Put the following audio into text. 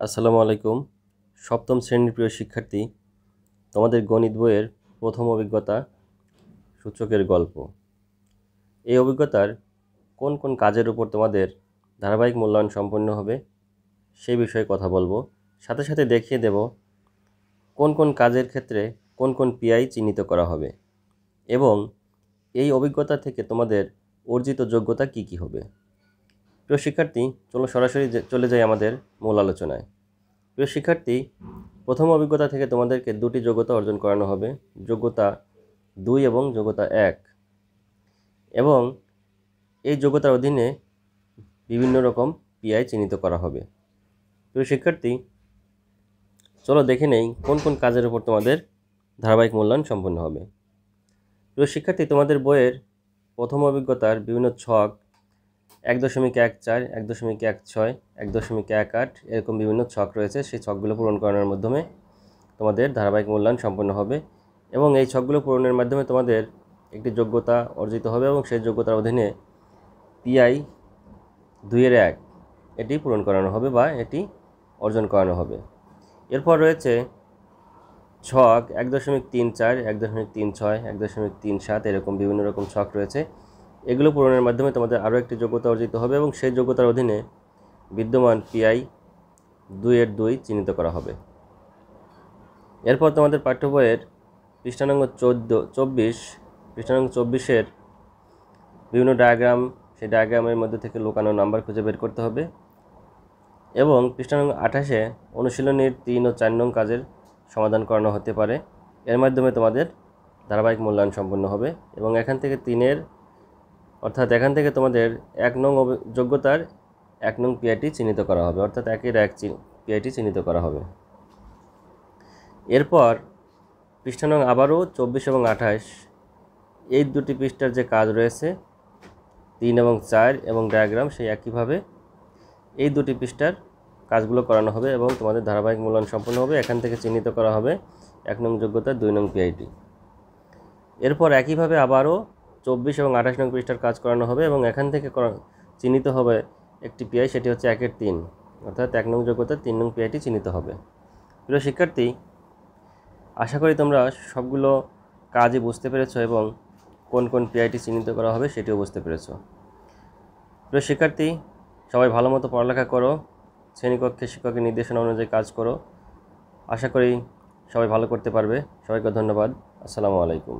আসসালামু আলাইকুম। সপ্তম শ্রেণীর প্রিয় শিক্ষার্থী, তোমাদের গণিত বইয়ের প্রথম অভিজ্ঞতা সূচকের গল্প। এই অভিজ্ঞতার কোন কোন কাজের উপর তোমাদের ধারাবাহিক মূল্যায়ন সম্পন্ন হবে সেই বিষয়ে কথা বলবো। সাথে সাথে দেখিয়ে দেব কোন কোন কাজের ক্ষেত্রে কোন কোন পিআই চিহ্নিত করা হবে এবং এই অভিজ্ঞতা থেকে তোমাদের অর্জিত যোগ্যতা কি কি হবে। প্রিয় শিক্ষার্থী, চলো সরাসরি চলে যাই আমাদের মূল আলোচনায়। প্রিয় শিক্ষার্থী, প্রথম অভিজ্ঞতা থেকে তোমাদেরকে দুটি যোগ্যতা অর্জন করানো হবে, যোগ্যতা 2 এবং যোগ্যতা 1, এবং এই যোগ্যতার অধীনে বিভিন্ন রকম পিআই চিহ্নিত করা হবে। প্রিয় শিক্ষার্থী, চলো দেখে নেই কোন কোন কাজের উপর তোমাদের ধারাবাহিক মূল্যায়ন সম্পন্ন হবে। প্রিয় শিক্ষার্থী, তোমাদের বইয়ের প্রথম অভিজ্ঞতার বিভিন্ন ছক 1.14, 1.16, 1.18 এরকম বিভিন্ন ছক রয়েছে। সেই ছকগুলো পূরণ করানোর মাধ্যমে তোমাদের ধারাবাহিক মূল্যায়ন সম্পন্ন হবে এবং এই ছকগুলো পূরণের মাধ্যমে তোমাদের একটি যোগ্যতা অর্জিত হবে এবং সেই যোগ্যতার অধীনে পিআই 2-1 এটি পূরণ করানো হবে বা এটি অর্জন করানো হবে। এরপর রয়েছে ছক 1.34, 1.36, 1.37 এরকম বিভিন্ন রকম ছক রয়েছে। এগুলো পূরণের মাধ্যমে তোমাদের আরও একটি যোগ্যতা অর্জিত হবে এবং সেই যোগ্যতার অধীনে বিদ্যমান পিআই 2-2 চিহ্নিত করা হবে। এরপর তোমাদের পাঠ্য বইয়ের পৃষ্ঠা নম্বর 24 বিভিন্ন ডায়াগ্রাম, সেই ডায়াগ্রামের মধ্যে থেকে লুকানো নাম্বার খুঁজে বের করতে হবে এবং পৃষ্ঠা নম্বর 28 অনুশীলনীর 3 ও 4 নং কাজের সমাধান করানো হতে পারে। এর মাধ্যমে তোমাদের ধারাবাহিক মূল্যায়ন সম্পন্ন হবে এবং এখান থেকে তোমাদের 1 নং যোগ্যতার 1 নং পিআইটি চিহ্নিত করা হবে, অর্থাৎ 1-1 পিআইটি চিহ্নিত করা হবে। এরপর পৃষ্ঠা নং আবারও 24 এবং 28 এই দুটি পৃষ্ঠার যে কাজ রয়েছে 3 এবং 4 এবং ডায়াগ্রাম, সেই একইভাবে এই দুটি পৃষ্ঠার কাজগুলো করানো হবে এবং তোমাদের ধারাবাহিক মূল্যায়ন সম্পন্ন হবে। এখান থেকে চিহ্নিত করা হবে 1 নং যোগ্যতা 2 নং পিআইটি। এরপর একইভাবে আবারও 24 এবং 28 নং পৃষ্ঠার কাজ করানো হবে এবং এখান থেকে চিহ্নিত হবে একটি পিআই, সেটি হচ্ছে 1-3, অর্থাৎ 1 নং যোগ্যতা 3 নং পিআইটি চিহ্নিত হবে। প্রিয় শিক্ষার্থী, আশা করি তোমরা সবগুলো কাজই বুঝতে পেরেছো এবং কোন কোন পিআইটি চিহ্নিত করা হবে সেটিও বুঝতে পেরেছো। প্রিয় শিক্ষার্থী, সবাই ভালো মতো পড়ালেখা করো, শ্রেণীকক্ষে শিক্ষকের নির্দেশনা অনুযায়ী কাজ করো। আশা করি সবাই ভালো করতে পারবে। সবাইকে ধন্যবাদ। আসসালামু আলাইকুম।